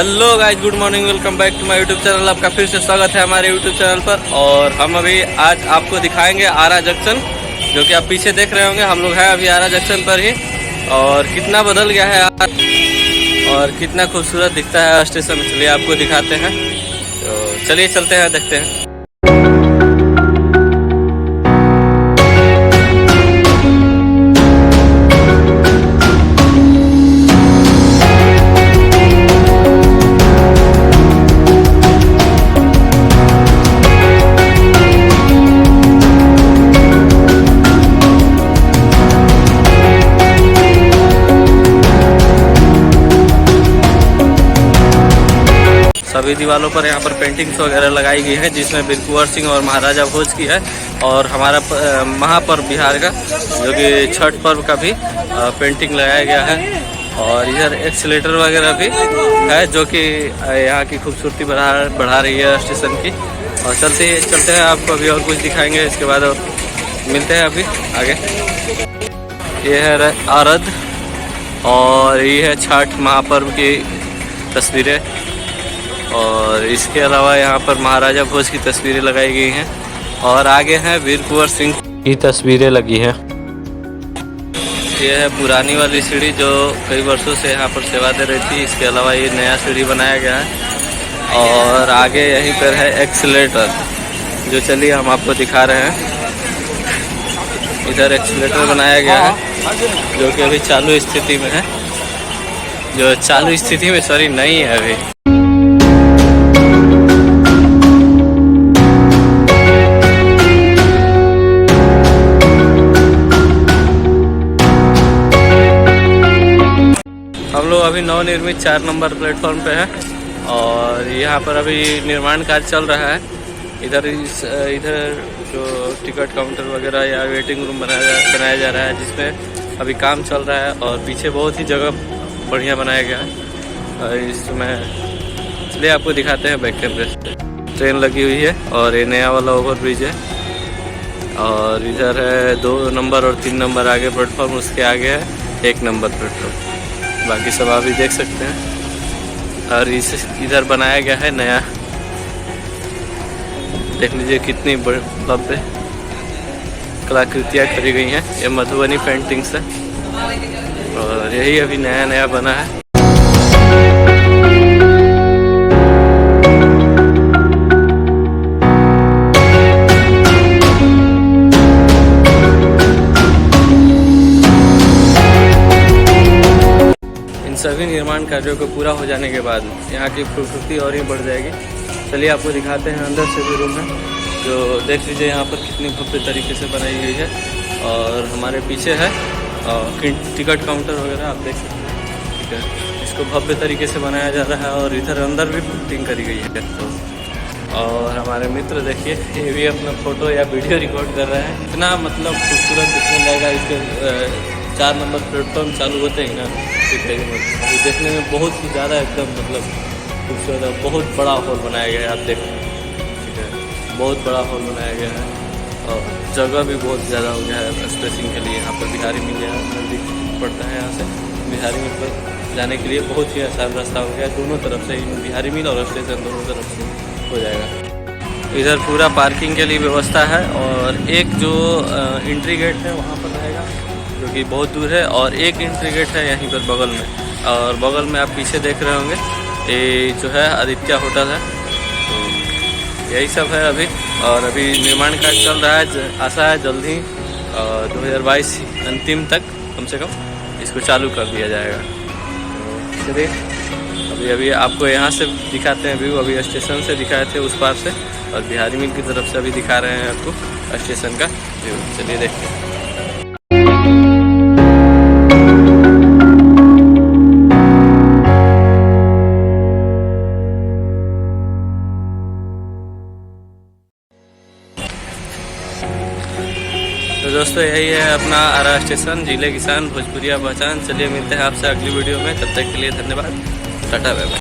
Hello guys, good morning, welcome back to my YouTube channel. आपका फिर से स्वागत है हमारे यूट्यूब चैनल पर। और हम अभी आज आपको दिखाएंगे आरा जंक्शन, जो कि आप पीछे देख रहे होंगे। हम लोग हैं अभी आरा जंक्शन पर ही, और कितना बदल गया है और कितना खूबसूरत दिखता है स्टेशन। चलिए आपको दिखाते हैं, तो चलिए चलते हैं, देखते हैं। सभी दीवारों पर यहाँ पर पेंटिंग्स वगैरह लगाई गई है, जिसमें वीर कुंवर सिंह और महाराजा भोज की है, और हमारा महापर्व बिहार का जो कि छठ पर्व का भी पेंटिंग लगाया गया है। और इधर एक्सीलेटर वगैरह भी है, जो कि यहाँ की खूबसूरती बढ़ा रही है स्टेशन की। और चलते हैं, आपको अभी और कुछ दिखाएंगे इसके बाद, और मिलते हैं अभी आगे। ये है आरद, और ये है छठ महापर्व की तस्वीरें, और इसके अलावा यहाँ पर महाराजा भोज की तस्वीरें लगाई गई हैं, और आगे हैं वीर कुंवर सिंह की तस्वीरें लगी हैं। यह है पुरानी वाली सीढ़ी, जो कई वर्षों से यहाँ पर सेवा दे रही थी। इसके अलावा ये नया सीढ़ी बनाया गया है, और आगे यहीं पर है एक्सीलेटर, जो चलिए हम आपको दिखा रहे हैं। इधर एक्सीलेटर बनाया गया है, जो कि अभी चालू स्थिति में है, जो चालू स्थिति में नहीं है अभी। हम लोग अभी नवनिर्मित 4 नंबर प्लेटफॉर्म पे है, और यहाँ पर अभी निर्माण कार्य चल रहा है। इधर जो टिकट काउंटर वगैरह या वेटिंग रूम बनाया जा रहा है, जिसमें अभी काम चल रहा है। और पीछे बहुत ही जगह बढ़िया बनाया गया है। और इसमें चलिए आपको दिखाते हैं बैक कैमरे से। ट्रेन लगी हुई है, और ये नया वाला ओवर ब्रिज है। और इधर है 2 नंबर और 3 नंबर आगे प्लेटफॉर्म, उसके आगे है 1 नंबर प्लेटफॉर्म। बाकी सब आप भी देख सकते हैं। और इधर बनाया गया है नया, देख लीजिए कितनी भव्य कलाकृतियाँ करी गई हैं। ये मधुबनी पेंटिंग्स है, और यही अभी नया बना है। सभी निर्माण कार्यों को पूरा हो जाने के बाद यहाँ की खूबसूरती और ही बढ़ जाएगी। चलिए आपको दिखाते हैं, अंदर से भी रूम है, जो देख लीजिए यहाँ पर कितनी भव्य तरीके से बनाई गई है। और हमारे पीछे है टिकट काउंटर वगैरह, आप देख सकते हैं। ठीक है, इसको भव्य तरीके से बनाया जा रहा है, और इधर अंदर भी पेंटिंग करी गई है। तो और हमारे मित्र देखिए, ये भी अपना फ़ोटो या वीडियो रिकॉर्ड कर रहे हैं। इतना मतलब खूबसूरत दिखने लगेगा इसके 4 नंबर प्लेटफॉर्म चालू होते ही ना, अभी देखने में बहुत ही ज़्यादा एकदम मतलब खूबसूरत है। बहुत बड़ा हॉल बनाया गया है, आप देख, ठीक है, बहुत बड़ा हॉल बनाया गया है। और जगह भी बहुत ज़्यादा हो गया है स्पेसिंग के लिए। यहाँ पर बिहारी मिल नज़दीक पड़ता है, यहाँ से बिहारी मिल पर जाने के लिए बहुत ही आसान रास्ता हो गया है। दोनों तरफ से बिहारी मिल और स्टेशन दोनों तरफ से हो जाएगा। इधर पूरा पार्किंग के लिए व्यवस्था है, और एक जो एंट्री गेट है वहाँ पर रहेगा, जो कि बहुत दूर है। और एक एंट्री गेट है यहीं पर बगल में, और बगल में आप पीछे देख रहे होंगे, ये जो है आदित्य होटल है। तो यही सब है अभी, और अभी निर्माण कार्य चल रहा है। आशा है जल्द ही 2022 अंतिम तक कम से कम इसको चालू कर दिया जाएगा। तो चलिए अभी आपको यहाँ से दिखाते हैं व्यू। अभी स्टेशन से दिखाए थे उस पार से, और बिहारी मिल की तरफ से अभी दिखा रहे हैं आपको स्टेशन का व्यू। चलिए देखते हैं। तो दोस्तों, यही है अपना आरा स्टेशन, जिले किसान भोजपुरिया पहचान। चलिए मिलते हैं आपसे अगली वीडियो में, तब तक के लिए धन्यवाद, टाटा बाय बाय।